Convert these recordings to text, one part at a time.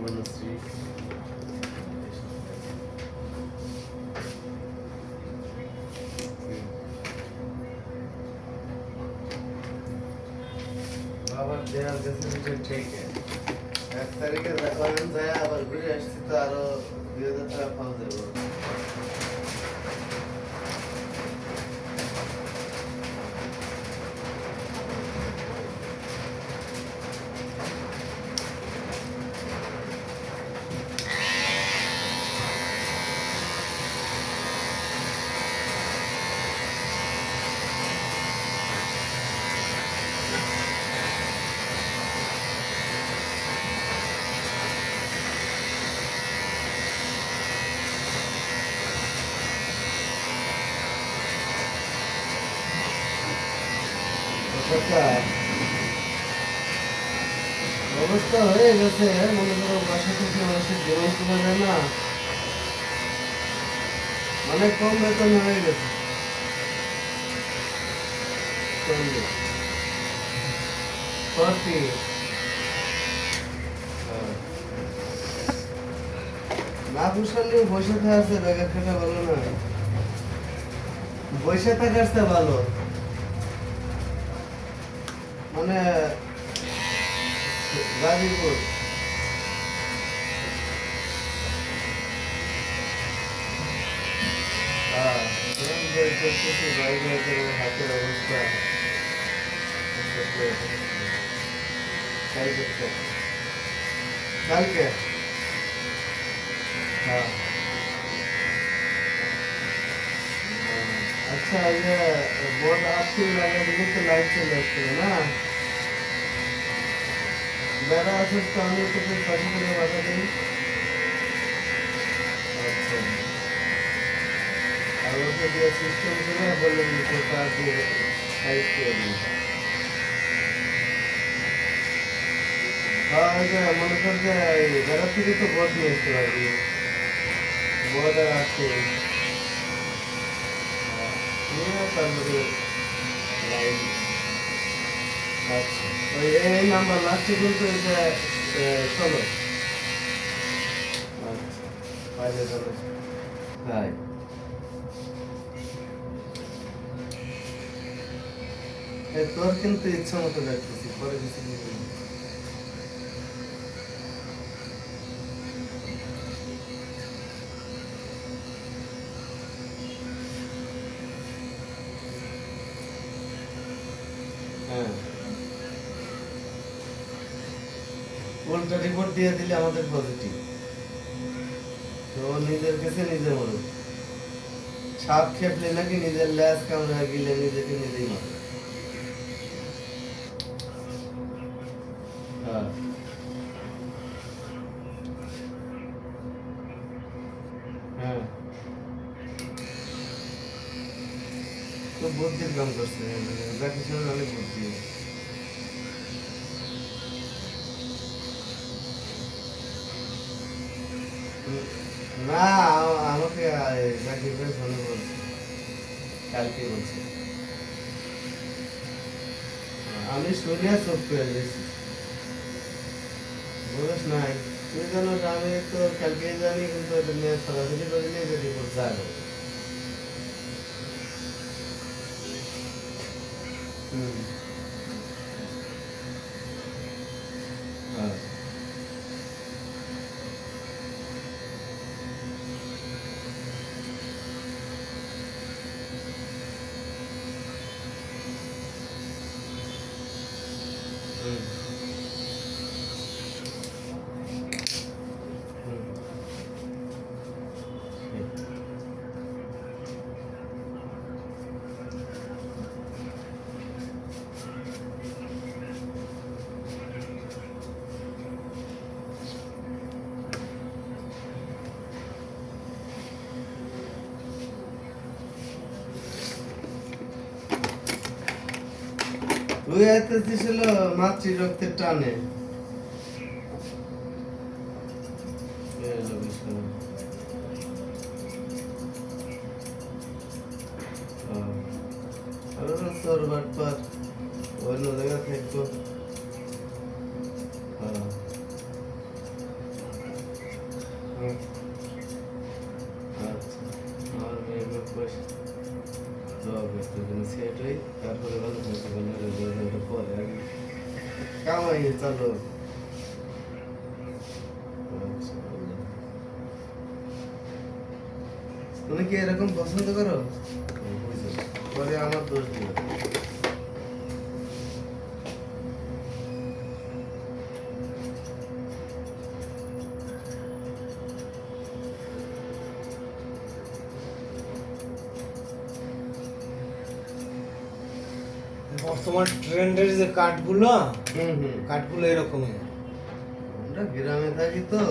বনশ্রী আবার দেয়াল গেছে ঠিক 1 তারিখে দেখলাম যায় আবার ঘুরে আসছি তো আরো 2000 টাকা পাওয়া যাবে অবস্থা হয়ে গেছে মনে করো বাসা থেকে মানুষের জীবন কমে যায় না অনেক কম বেতন হয়ে গেছে না পুষালেও বসে থাকছে বেকার খাটা ভালো না বসে থাকার ভালো মানে গাজীপুর হাতের অবস্থা কালকে হ্যাঁ আচ্ছা ये बोर्ड आपकी लगा दी तो लाइट चल रही है ना मेरा असर कानून तो फिर फंसी को बता दें अच्छा और वो जो सिस्टम से ना बोले मुझे पास ये साइड किया नहीं हाँ ये मन करते हैं घर पे तो बहुत ही अच्छी बात है बहुत अच्छी ये तांबरे लाइन अच्छा तो ये नंबर लास्ट दिन तो ये चलो अच्छा पहले चलो हाय ये तोर किंतु इच्छा मत जाती पर किसी की উল্টা রিপোর্ট দিয়ে দিলে আমাদের পজিটিভ তো নিজের কাছে নিজে মনে সাপ খেপলে নাকি নিজের ল্যাস কামড়া গিলে নিজেকে নিজেই মারে হ্যাঁ তো বুদ্ধির কাম করছে যাকে শুনে অনেক বুদ্ধি না আমাকে জাকির ভাই ফোনে বলছে কালকে বলছে আমি শুনিয়া চোখ করে দিয়েছি বলিস নাই তুই জানো আমি তো কালকে জানি কিন্তু এটা নিয়ে সরাসরি করিনি যে রিপোর্ট যাবে হ্যাঁ তুই আইতেছিল মাতৃ রক্তের টানে তোর বাটপার অন্য জায়গা থাকতো কামাই চালু। তুমি কি এরকম পছন্দ করো? পরে আমার দোষ দিও। বর্তমান ট্রেন্ডের যে কাঠগুলো হুম হুম। কাঠগুলো এরকমই। আমরা গ্রামে থাকি তো,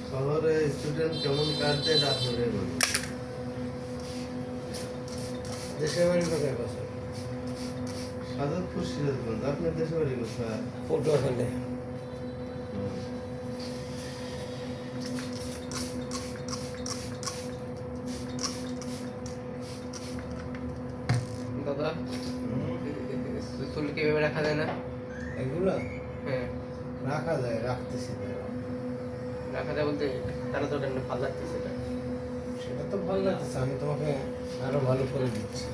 শহরে স্টুডেন্ট কেমন কাটতে ডাক্তারে বলি। দেশের বাড়ি কোথায় কথা? সাদতপুর সিরাজগঞ্জ। আপনার দেশে বাড়ি কোথায়? পটুয়াখালী। দাদা চুল কিভাবে রাখা যায় না? এগুলো হ্যাঁ রাখা যায়, রাখতেছি তো। রাখা যায় বলতে তারা তো ওটা ভালো লাগতেছে এটা। সেটা তো ভালো লাগতেছে, আমি তোমাকে আরো ভালো করে দিচ্ছি।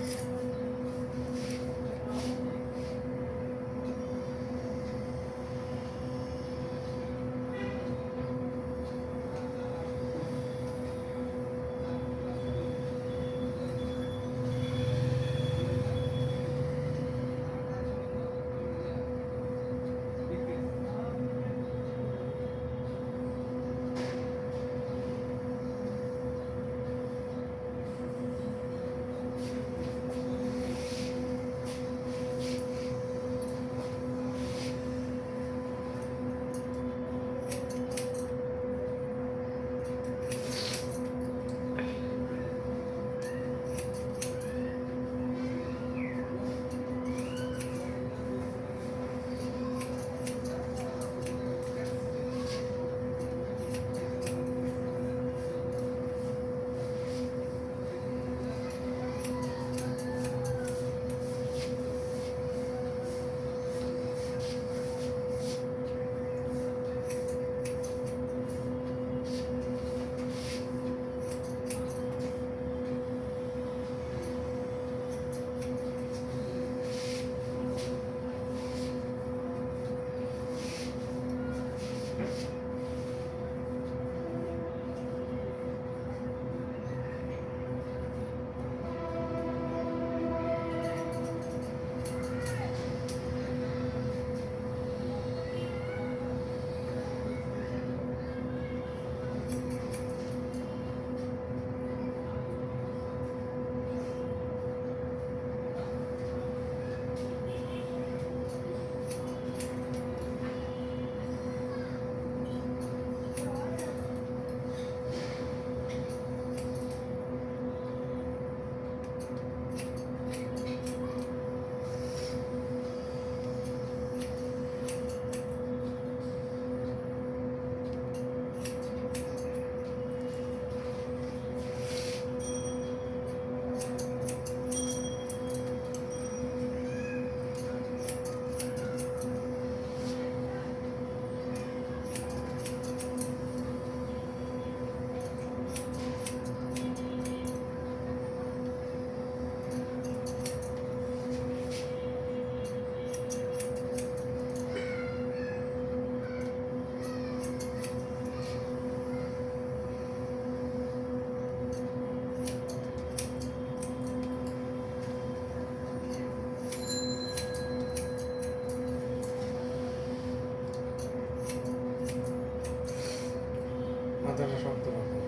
মাথাটা শক্ত রাখো।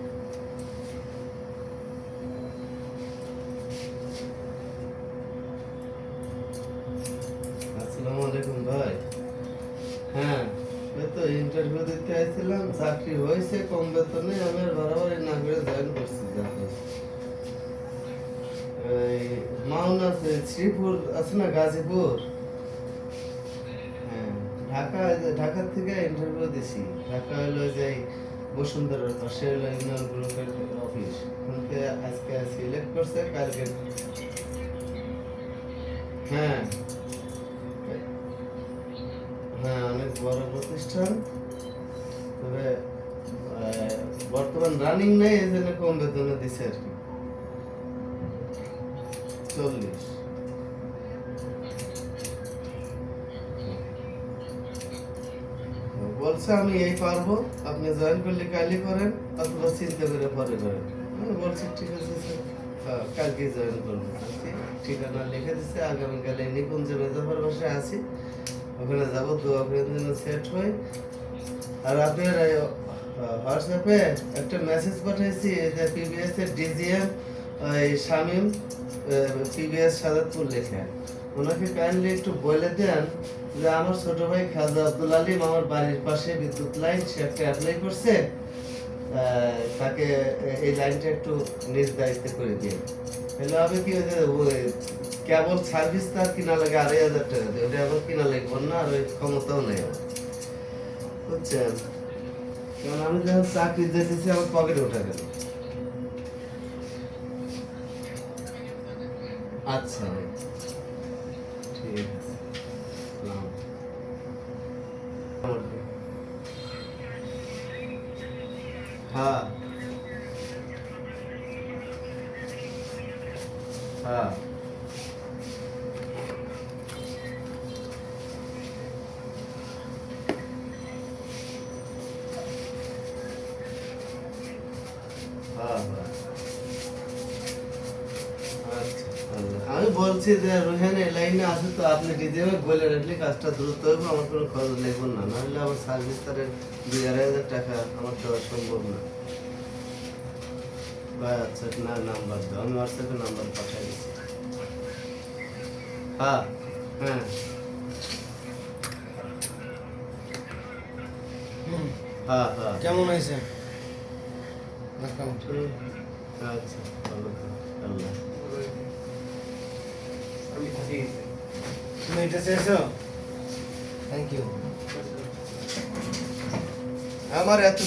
আসসালামু আলাইকুম ভাই। হ্যাঁ, ওই তো ইন্টারভিউ দিতে আসছিলাম, চাকরি হয়েছে কম বেতনে, আমি আর বাড়াবাড়ি না করে জয়েন করছি। এই মাউন আছে, শ্রীপুর আছে না, গাজীপুর। হ্যাঁ, ঢাকা থেকে ইন্টারভিউ দিছি। ঢাকা হলো যে বসুন্ধরার পাশে হলো ইউনিয়ন গ্রুপের অফিস। ওখানকে আজকে সিলেক্ট করছে, কালকে। হ্যাঁ হ্যাঁ, অনেক বড় প্রতিষ্ঠান। তবে বর্তমান রানিং নেই, এই জন্য কম বেতনে দিছে আর কি। 40। বলছে আমি এই পারবো, আপনি জয়েন করলে কালই করেন অথবা চিন্তা করে পরে করেন। আমি বলছি ঠিক আছে স্যার, কালকে জয়েন করবো। আজকে ঠিকানা লিখে দিচ্ছে, আগামীকালে নিকুঞ্জ মেজাফর বাসায় আছি, ওখানে যাবো, দোয়া করেন যেন সেট হয়। আর আপনার হোয়াটসঅ্যাপে একটা মেসেজ পাঠাইছি যে পিবিএস এর ডিজিএম শামীম, পিবিএস সাদাতপুর লেখা। ওনাকে কাইন্ডলি একটু বলে দেন যে আমার ছোট ভাই খাজা আব্দুল আলিম আমার বাড়ির পাশে বিদ্যুৎ লাইন, সে একটা অ্যাপ্লাই করছে, তাকে এই লাইনটা একটু নিজ দায়িত্বে করে দিয়ে। তাহলে হবে কি, ওই যে কেবল সার্ভিস তার কিনা লাগে 2,500 টাকা দিয়ে, ওটা আবার কিনা লাগবে না, আর ওই ক্ষমতাও নেই আমার, বুঝছেন? কারণ আমি যখন চাকরি যেতেছি আমার পকেটে উঠে গেল। আচ্ছা ঠিক আছে, সালাম। হ্যাঁ হ্যাঁ হ্যাঁ হ্যাঁ। আচ্ছা, আল্লাহ। আমি বলছি যে রোহান এই লাইনে আছে, তো আপনি ডিজিএমে বলে রাখলে কাজটা দ্রুত হবে, আমার কোনো খরচ লাগবে না, নাহলে আমার সার্ভিস তারের 2,000-2,500 টাকা আমার দেওয়া সম্ভব না ভাই। আচ্ছা না, নাম্বার দাও, আমি হোয়াটসঅ্যাপে নাম্বার পাঠিয়ে দিচ্ছি। হ্যাঁ হ্যাঁ হ্যাঁ হ্যাঁ। কেমন হয়েছে অ্যাকাউন্ট? আচ্ছা ভালো থাকো, আল্লাহ। আমি খুশি হয়েছি। তুমি এটা চেয়েছো? Thank you. আমার এত